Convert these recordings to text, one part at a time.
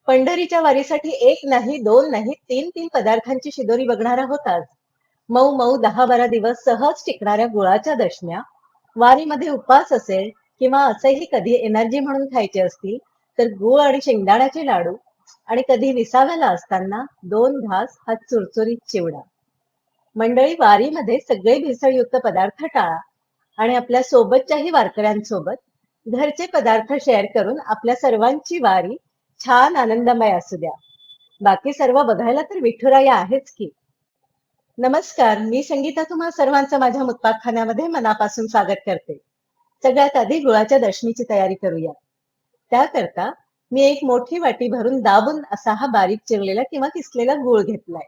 पंढरीच्या वारीसाठी एक नाही, दोन नाही, तीन पदार्थांची शिदोरी बघणार आहोत आज. मऊ मऊ 10-12 दिवस सहज टिकणाऱ्या गुळाच्या दशम्या, वारीमध्ये उपवास असेल किंवा असंही कधी एनर्जी म्हणून खायचे असतील, तर गूळ आणि शेंगदाण्याचे लाडू आणि कधी विसाव्याला असताना 2 घास हा चुरचुरीत चिवडा. मंडळी वारीमध्ये सगळे भेसळयुक्त पदार्थ टाळा आणि आपल्या सोबतच्याही वारकऱ्यांसोबत घरचे पदार्थ शेअर करून आपल्या सर्वांची वारी छान आनंदमय असू द्या. बाकी सर्व बघायला तर विठुराया आहेच की. नमस्कार, मी संगीता तुम्हा सर्वांचं माझ्या मुक्ताखान्यामध्ये मनापासून स्वागत करते. सगळ्यात आधी गुळाच्या दशमीची तयारी करूया. त्याकरता मी एक मोठी वाटी भरून दाबून असा हा बारीक चिरलेला किंवा किसलेला गूळ घेतलाय.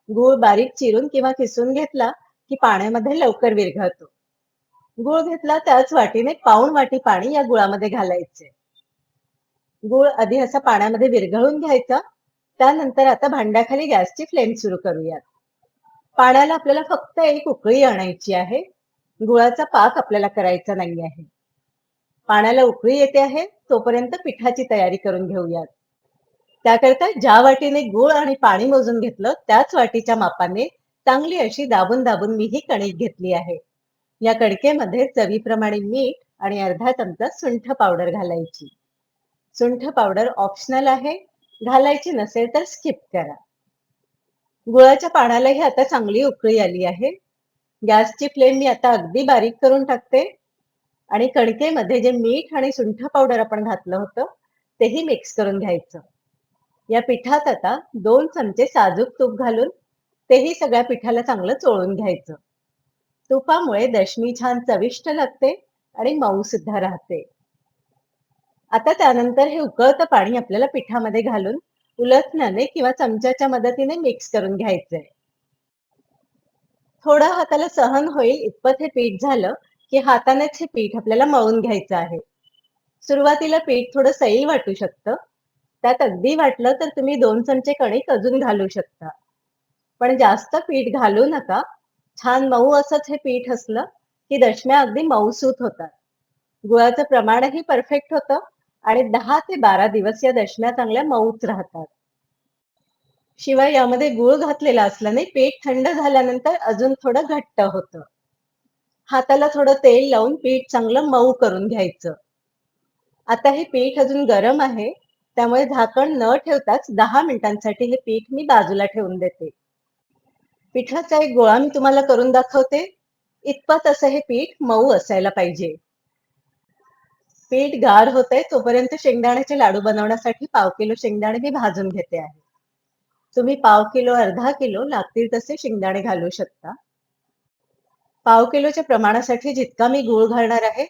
गूळ बारीक चिरून किंवा किसून घेतला की पाण्यामध्ये लवकर विरघळतो. गूळ घेतला त्याच वाटीने पाऊण वाटी पाणी या गुळामध्ये घालायचे. गूळ आधी असा पाण्यामध्ये विरघळून घ्यायचा. त्यानंतर आता भांड्याखाली गॅसची फ्लेम सुरू करूयात. पाण्याला आपल्याला फक्त एक उकळी आणायची आहे. गुळाचा पाक आपल्याला करायचा नाही आहे. पाण्याला उकळी येते आहे तोपर्यंत पिठाची तयारी करून घेऊयात. त्याकरता ज्या वाटीने गूळ आणि पाणी मोजून घेतलं त्याच वाटीच्या मापाने चांगली अशी दाबून दाबून मी ही कणिक घेतली आहे. या कणकेमध्ये चवीप्रमाणे मीठ आणि अर्धा चमचा सुंठ पावडर घालायची. सुंठ पावडर ऑप्शनल आहे, घालायची नसेल तर स्किप करा. गुळाच्या पाण्यालाही आता चांगली उकळी आली आहे. गॅसची फ्लेम मी आता अगदी बारीक करून टाकते आणि कणकेमध्ये जे मीठ आणि सुंठ पावडर आपण घातलं होतं तेही मिक्स करून घ्यायचं. या पिठात आता 2 चमचे साजूक तूप घालून तेही सगळ्या पिठाला चांगलं चोळून घ्यायचं. तुपामुळे दशमी छान चविष्ट लागते आणि मऊ सुद्धा राहते. आता त्यानंतर हे उकळतं पाणी आपल्याला पिठामध्ये घालून उलथण्याने किंवा चमच्याच्या मदतीने मिक्स करून घ्यायचंय. थोडं हाताला सहन होईल इतपत हे पीठ झालं की हातानेच हे पीठ आपल्याला मळून घ्यायचं आहे. सुरुवातीला पीठ थोडं सैल वाटू शकतं. त्यात अगदी वाटलं तर तुम्ही 2 चमचे कणिक अजून घालू शकता. पण जास्त पीठ घालू नका. छान मऊ असंच हे पीठ असलं की दशम्या अगदी मऊसूत होतात. गुळाचं प्रमाणही परफेक्ट होतं आणि 10 ते 12 दिवस या दशम्या चांगल्या मऊच राहतात. शिवाय यामध्ये गूळ घातलेला असल्याने पीठ थंड झाल्यानंतर अजून थोडं घट्ट होतं. हाताला थोडं तेल लावून पीठ चांगलं मऊ करून घ्यायचं. आता हे पीठ अजून गरम आहे, त्यामुळे झाकण न ठेवताच 10 मिनिटांसाठी हे पीठ मी बाजूला ठेवून देते. पिठाचा एक गोळा मी तुम्हाला करून दाखवते. इतपत असं हे पीठ मऊ असायला पाहिजे. पीठ गार होतंय तोपर्यंत शेंगदाण्याचे लाडू बनवण्यासाठी 1/2 किलो शेंगदाणे मी भाजून घेते आहे. तुम्ही 1/2 किलो, अर्धा किलो लागतील तसे शेंगदाणे घालू शकता. 1/2 किलोच्या प्रमाणासाठी जितका मी गूळ घालणार आहे,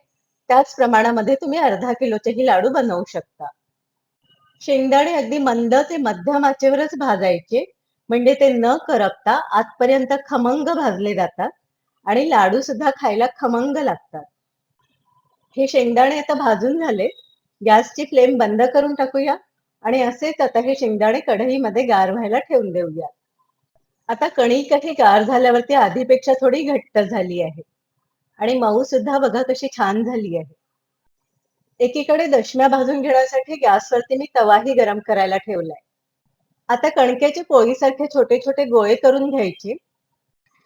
त्याच प्रमाणामध्ये तुम्ही अर्धा किलोचेही लाडू बनवू शकता. शेंगदाणे अगदी मंद ते मध्यम आचेवरच भाजायचे, म्हणजे ते न करपता आतपर्यंत खमंग भाजले जातात आणि लाडू सुद्धा खायला खमंग लागतात. हे शेंगदाणे आता भाजून झाले. गॅसची फ्लेम बंद करून टाकूया आणि असेच आता हे शेंगदाणे कढईमध्ये गार व्हायला ठेवून देऊया. आता कणिक ही गार झाल्यावरती आधीपेक्षा थोडी घट्ट झाली आहे आणि मऊ सुद्धा बघा कशी छान झाली आहे. एकीकडे दशम्या भाजून घेण्यासाठी गॅसवरती मी तवाही गरम करायला ठेवलाय. आता कणकेचे पोळीसारखे छोटे छोटे गोळे करून घ्यायचे.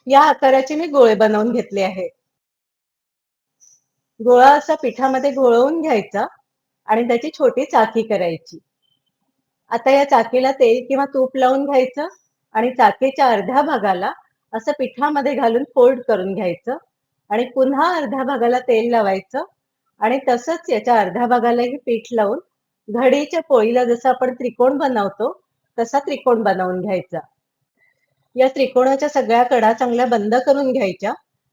या आकाराचे मी गोळे बनवून घेतले आहेत. गोळा असा पिठामध्ये घोळवून घ्यायचा आणि त्याची छोटी चाकी करायची. आता या चाकीला तेल किंवा तूप लावून घ्यायचं आणि चाकीच्या अर्ध्या भागाला असं पिठामध्ये घालून फोल्ड करून घ्यायचं आणि पुन्हा अर्ध्या भागाला तेल लावायचं आणि तसंच याच्या अर्ध्या भागालाही पीठ लावून घडीच्या पोळीला जसं आपण त्रिकोण बनवतो तसा त्रिकोण बनवून घ्यायचा. या त्रिकोणाच्या सगळ्या कडा चांगल्या बंद करून घ्यायच्या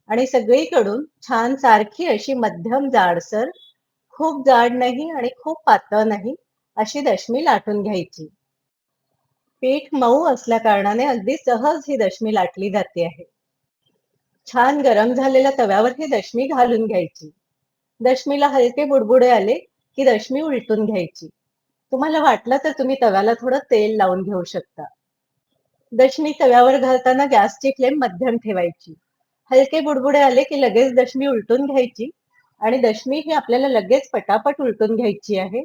आणि सगळीकडून छान सारखी अशी मध्यम जाडसर, खूप जाड नाही आणि खूप पातळ नाही, अशी दशमी लाटून घ्यायची. पीठ मऊ असल्या कारणाने अगदी सहज ही दशमी लाटली जाते आहे. छान गरम झालेल्या तव्यावर ही दशमी घालून घ्यायची. दशमीला हलके बुडबुडे आले की दशमी उलटून घ्यायची. तुम्हाला वाटलं तर तुम्ही तव्याला थोडं तेल लावून घेऊ शकता. दशमी तव्यावर घालताना गॅसची फ्लेम मध्यम ठेवायची. हलके बुडबुडे आले की लगेच दशमी उलटून घ्यायची आणि दशमी ही आपल्याला लगेच पटापट उलटून घ्यायची आहे.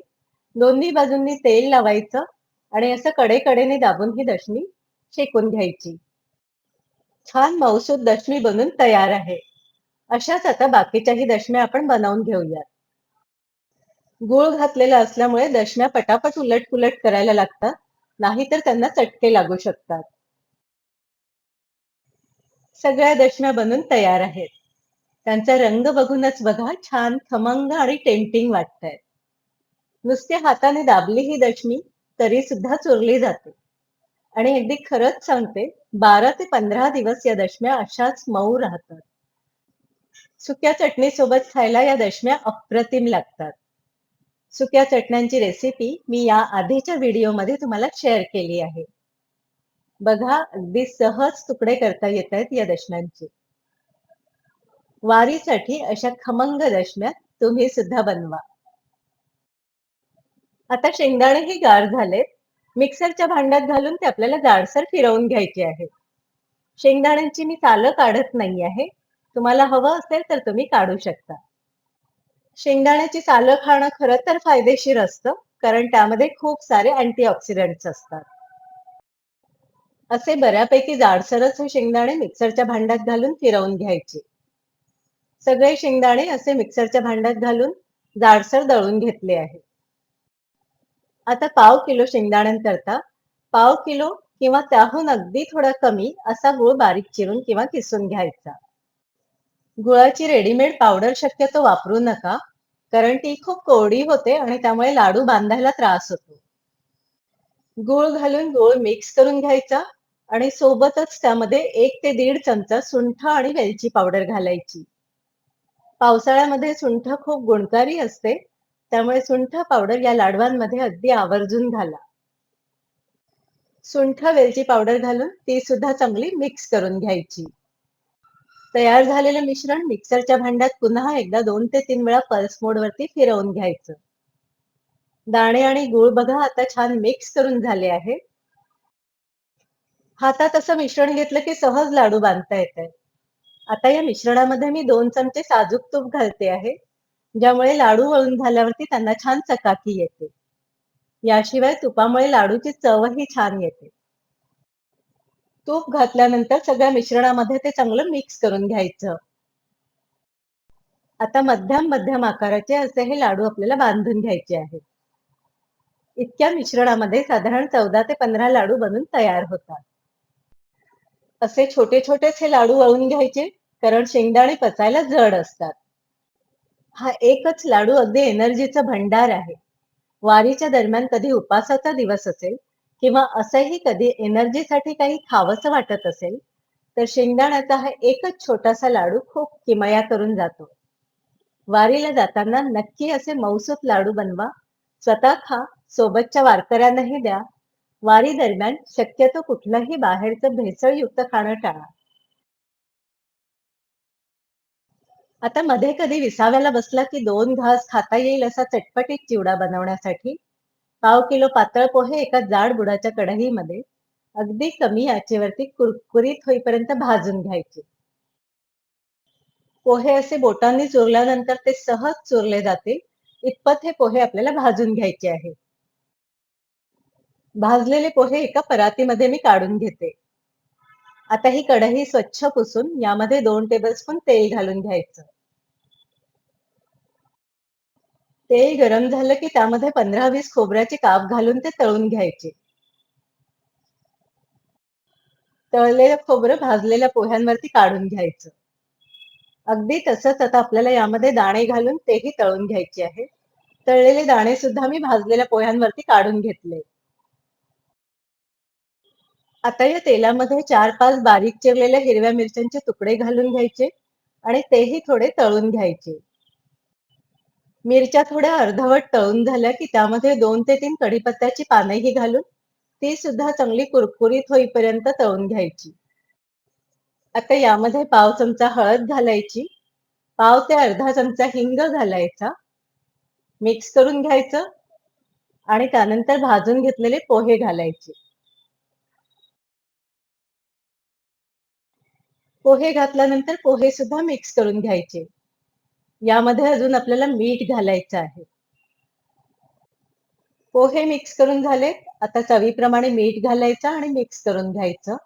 दोन्ही बाजूंनी तेल लावायचं आणि असं कडेकडेने दाबून ही दशमी शेकून घ्यायची. छान मऊसूत दशमी बनून तयार आहे. अशाच आता बाकीच्याही दशम्या आपण बनवून घेऊयात. गूळ घातलेला असल्यामुळे दशम्या पटापट उलट-पुलट करायला लागतात, नाहीतर त्यांना चटके लागू शकतात. सगळ्या दशम्या बनून तयार आहेत. त्यांचा रंग बघूनच बघा छान खमंग आणि टेम्प्टिंग वाटतंय. नुसत्या हाताने दाबली ही दशमी तरी सुद्धा चुरली जाते. आणि अगदी खरंच सांगते, 12 ते 15 दिवस या दशम्या अशाच मऊ राहतात. सुक्या चटणीसोबत खायला या दशम्या अप्रतिम लागतात. सुक्या चटण्यांची रेसिपी मी या आधीच्या व्हिडिओमध्ये तुम्हाला शेअर केली आहे. बघा अगदी सहज तुकडे करता येत आहेत या दशम्यांचे. वारीसाठी अशा खमंग दशम्या तुम्ही सुद्धा बनवा. आता शेंगदाणेही गार झालेत. मिक्सरच्या भांड्यात घालून ते आपल्याला जाडसर फिरवून घ्यायचे आहे. शेंगदाण्यांची मी सालं काढत नाही आहे. तुम्हाला हवं असेल तर तुम्ही काढू शकता. शेंगदाण्याची सालं खाणं खरं तर फायदेशीर असतं, कारण त्यामध्ये खूप सारे अँटीऑक्सिडंट्स असतात. असे बऱ्यापैकी जाडसरच हे शेंगदाणे मिक्सरच्या भांड्यात घालून फिरवून घ्यायचे. सगळे शेंगदाणे असे मिक्सरच्या भांड्यात घालून जाडसर दळून घेतले आहे. आता पाव किलो शेंगदाण्यांकरता पाव किलो किंवा त्याहून अगदी थोडा कमी असा गूळ बारीक चिरून किंवा किसून घ्यायचा. गुळाची रेडीमेड पावडर शक्यतो वापरू नका, कारण ती खूप कोरडी होते आणि त्यामुळे लाडू बांधायला त्रास होतो. गूळ घालून गूळ मिक्स करून घ्यायचा आणि सोबतच त्यामध्ये 1 ते 1.5 चमचा सुंठ आणि वेलची पावडर घालायची. पावसाळ्यामध्ये सुंठ खूप गुणकारी असते, त्यामुळे सुंठ पावडर या लाडवांमध्ये अगदी आवर्जून घाला. सुंठ वेलची पावडर घालून ती सुद्धा चांगली मिक्स करून घ्यायची. तयार झालेलं मिश्रण मिक्सरच्या भांड्यात पुन्हा एकदा 2 ते 3 वेळा पल्स मोडवरती फिरवून घ्यायचं. दाणे आणि गूळ बघा आता छान मिक्स करून झाले आहे. हातात असं मिश्रण घेतलं की सहज लाडू बांधता येत. आता या मिश्रणामध्ये मी 2 चमचे साजूक तूप घालते आहे, ज्यामुळे लाडू वळून झाल्यावरती त्यांना छान चकाकी येते. याशिवाय तुपामुळे लाडूची चवही छान येते. तूप घातल्यानंतर सगळ्या मिश्रणामध्ये ते चांगलं मिक्स करून घ्यायचं. आता मध्यम मध्यम आकाराचे असे हे लाडू आपल्याला बांधून घ्यायचे आहेत. इतक्या मिश्रणामध्ये साधारण 14 ते 15 लाडू बनून तयार होतात. असे छोटे छोटेच हे लाडू वळून घ्यायचे, कारण शेंगदाणे पचायला जड असतात. हा एकच लाडू अगदी एनर्जीचा भंडार आहे. वारीच्या दरम्यान कधी उपासाचा दिवस असेल किंवा असंही कधी एनर्जीसाठी काही खावंसं वाटत असेल, तर शेंगदाण्याचा हा एकच छोटासा लाडू खूप किमया करून जातो. वारीला जाताना नक्की असे मऊसूत लाडू बनवा. स्वतः खा, सोबतच्या वारकऱ्यांनाही द्या. वारी दरम्यान शक्यतो कुठलंही बाहेरचं भेसळयुक्त खाणं टाळा. आता मध्ये कधी विसाव्याला बसला की 2 घास खाता येईल असा चटपटीत चिवडा बनवण्यासाठी पाव किलो पातळ पोहे एका जाड बुडाच्या कढईमध्ये अगदी कमी आचेवरती कुरकुरीत होईपर्यंत भाजून घ्यायचे. पोहे असे बोटांनी चुरल्यानंतर ते सहज चुरले जातील इतपत हे पोहे आपल्याला भाजून घ्यायचे आहे. भाजलेले पोहे एका परातीमध्ये मी काढून घेते. आता ही कढई स्वच्छ पुसून यामध्ये 2 टेबलस्पून तेल घालून घ्यायचं. तेल गरम झालं की त्यामध्ये 15-20 खोबऱ्याचे काप घालून ते तळून घ्यायचे. तळलेलं खोबरं भाजलेल्या पोह्यांवरती काढून घ्यायचं. अगदी तसंच आता आपल्याला यामध्ये दाणे घालून तेही तळून घ्यायचे आहे. तळलेले दाणे सुद्धा मी भाजलेल्या पोह्यांवरती काढून घेतले. आता या तेलामध्ये 4-5 बारीक चिरलेल्या हिरव्या मिरच्यांचे तुकडे घालून घ्यायचे आणि तेही थोडे तळून घ्यायचे. मिरच्या थोड्या अर्धवट तळून झाल्या की त्यामध्ये 2 ते 3 कढीपत्त्याची पानेही घालून ती सुद्धा चांगली कुरकुरीत होईपर्यंत तळून घ्यायची. आता यामध्ये पाव चमचा हळद घालायची, पाव ते अर्धा चमचा हिंग घालायचा, मिक्स करून घ्यायचं आणि त्यानंतर भाजून घेतलेले पोहे घालायचे. पोहे घातल्यानंतर पोहे सुद्धा मिक्स करून घ्यायचे. यामध्ये अजून आपल्याला मीठ घालायचं आहे. पोहे मिक्स करून झालेत. आता चवीप्रमाणे मीठ घालायचं आणि मिक्स करून घ्यायचं.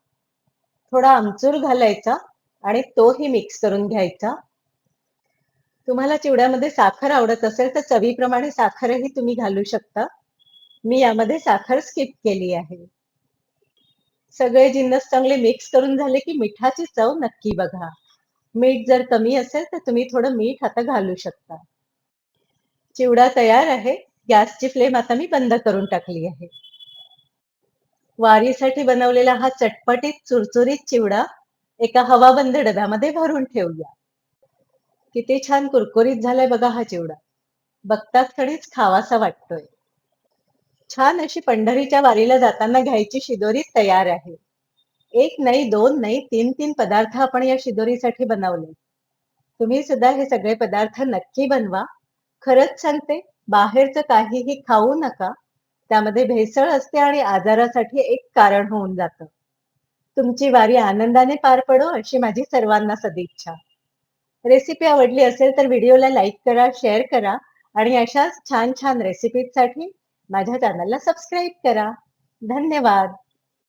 थोडा आमचूर घालायचा आणि तोही मिक्स करून घ्यायचा. तुम्हाला चिवड्यामध्ये साखर आवडत असेल तर चवीप्रमाणे साखरही तुम्ही घालू शकता. मी यामध्ये साखर स्किप केली आहे. सगळे जिन्नस चांगले मिक्स करून झाले की मिठाची चव नक्की बघा. मीठ जर कमी असेल तर तुम्ही थोडं मीठ आता घालू शकता. चिवडा तयार आहे. गॅसची फ्लेम आता मी बंद करून टाकली आहे. वारीसाठी बनवलेला हा चटपटीत चुरचुरीत चिवडा एका हवाबंद डब्यामध्ये भरून ठेवूया. किती छान कुरकुरीत झालाय बघा हा चिवडा. बघताच क्षणीच खावासा वाटतोय. छान अशी पंढरीच्या वारीला जाताना घ्यायची शिदोरी तयार आहे. एक नाही, दोन नाही, तीन पदार्थ आपण या शिदोरीसाठी बनवले. तुम्ही सुद्धा हे सगळे पदार्थ नक्की बनवा. खरंच सांगते, बाहेरचं काहीही खाऊ नका. त्यामध्ये भेसळ असते आणि आजारासाठी एक कारण होऊन जातं. तुमची वारी आनंदाने पार पडो अशी माझी सर्वांना सदिच्छा. रेसिपी आवडली असेल तर व्हिडिओला लाईक करा, शेअर करा आणि अशाच छान छान रेसिपीसाठी माझ्या चॅनलला सबस्क्राईब करा. धन्यवाद.